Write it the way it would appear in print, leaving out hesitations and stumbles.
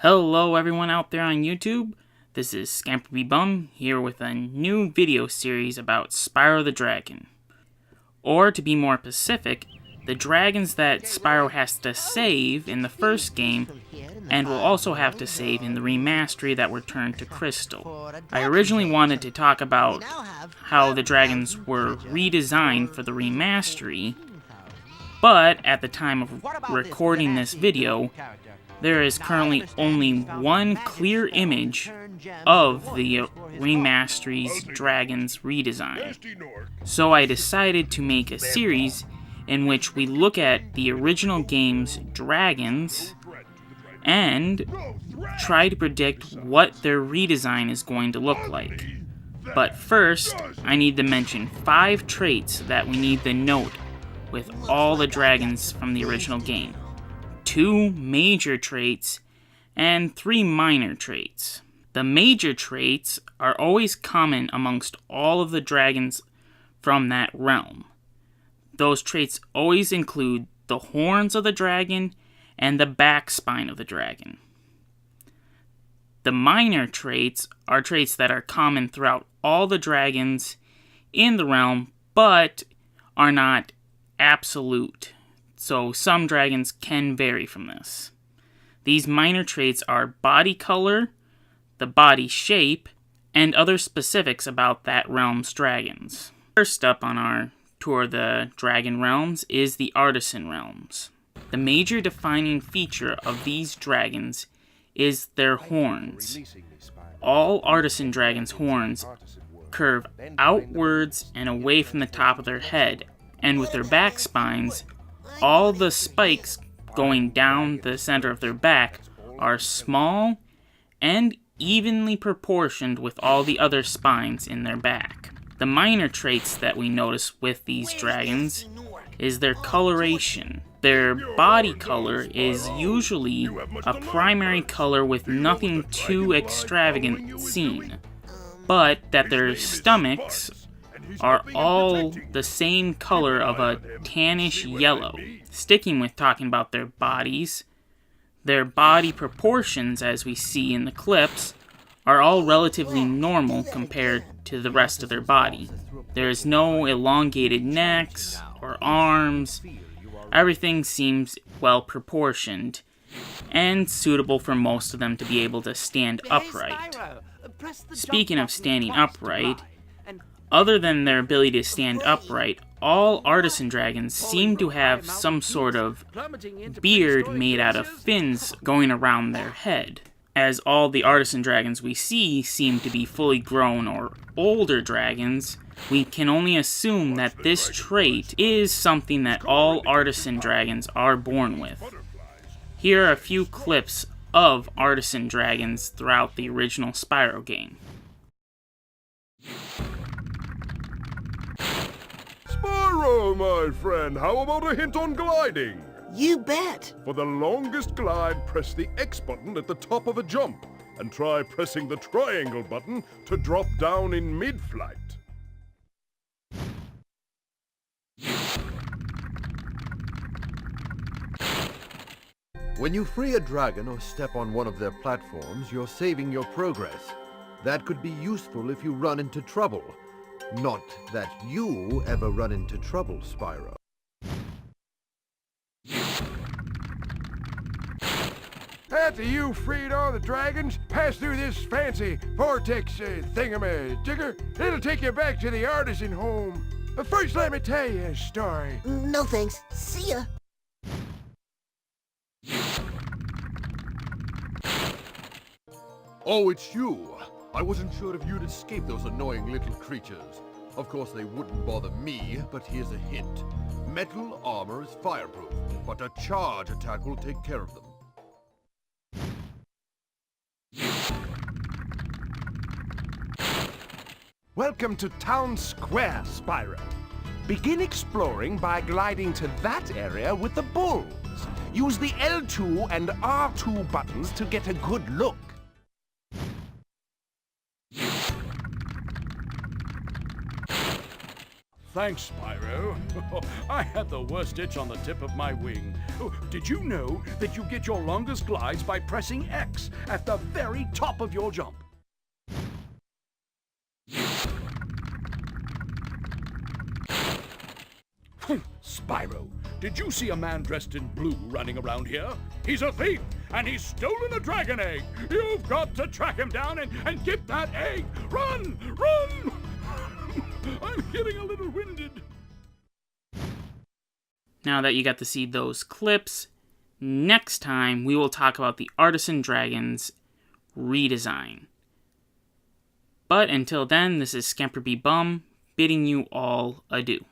Hello everyone out there on YouTube, this is ScamperBeBum here with a new video series about Spyro the Dragon. Or to be more specific, the dragons that Spyro has to save in the first game and will also have to save in the remastery that were turned to Crystal. I originally wanted to talk about how the dragons were redesigned for the remastery, but at the time of recording this video, there is currently only one clear image of the remastery's dragons redesign. So I decided to make a series in which we look at the original game's dragons and try to predict what their redesign is going to look like. But first, I need to mention 5 traits that we need to note with all the dragons from the original game. 2 major traits, and 3 minor traits. The major traits are always common amongst all of the dragons from that realm. Those traits always include the horns of the dragon and the back spine of the dragon. The minor traits are traits that are common throughout all the dragons in the realm, but are not absolute. So some dragons can vary from this. These minor traits are body color, the body shape, and other specifics about that realm's dragons. First up on our tour of the dragon realms is the Artisan realms. The major defining feature of these dragons is their horns. All Artisan dragons' horns curve outwards and away from the top of their head, and with their back spines, all the spikes going down the center of their back are small and evenly proportioned with all the other spines in their back. The minor traits that we notice with these dragons is their coloration. Their body color is usually a primary color with nothing too extravagant seen, but that their stomachs are all the same color of a tannish yellow. Sticking with talking about their bodies, their body proportions, as we see in the clips, are all relatively normal compared to the rest of their body. There is no elongated necks or arms. Everything seems well proportioned and suitable for most of them to be able to stand upright. Speaking of standing upright, other than their ability to stand upright, all Artisan dragons seem to have some sort of beard made out of fins going around their head. As all the Artisan dragons we see seem to be fully grown or older dragons, we can only assume that this trait is something that all Artisan dragons are born with. Here are a few clips of Artisan dragons throughout the original Spyro game. Spyro, my friend, how about a hint on gliding? You bet! For the longest glide, press the X button at the top of a jump, and try pressing the triangle button to drop down in mid-flight. When you free a dragon or step on one of their platforms, you're saving your progress. That could be useful if you run into trouble. Not that you ever run into trouble, Spyro. After you've freed all the dragons, pass through this fancy vortex thingamajigger. It'll take you back to the Artisan home. But first, let me tell you a story. No thanks. See ya. Oh, it's you! I wasn't sure if you'd escape those annoying little creatures. Of course, they wouldn't bother me, but here's a hint. Metal armor is fireproof, but a charge attack will take care of them. Welcome to Town Square, Spyro. Begin exploring by gliding to that area with the bulls. Use the L2 and R2 buttons to get a good look. Thanks, Spyro. I had the worst itch on the tip of my wing. Did you know that you get your longest glides by pressing X at the very top of your jump? Spyro, did you see a man dressed in blue running around here? He's a thief, and he's stolen a dragon egg. You've got to track him down and get that egg. Run! Run! I'm getting a little winded. Now that you got to see those clips, next time we will talk about the Artisan Dragons redesign. But until then, this is Scamper Be Bum, bidding you all adieu.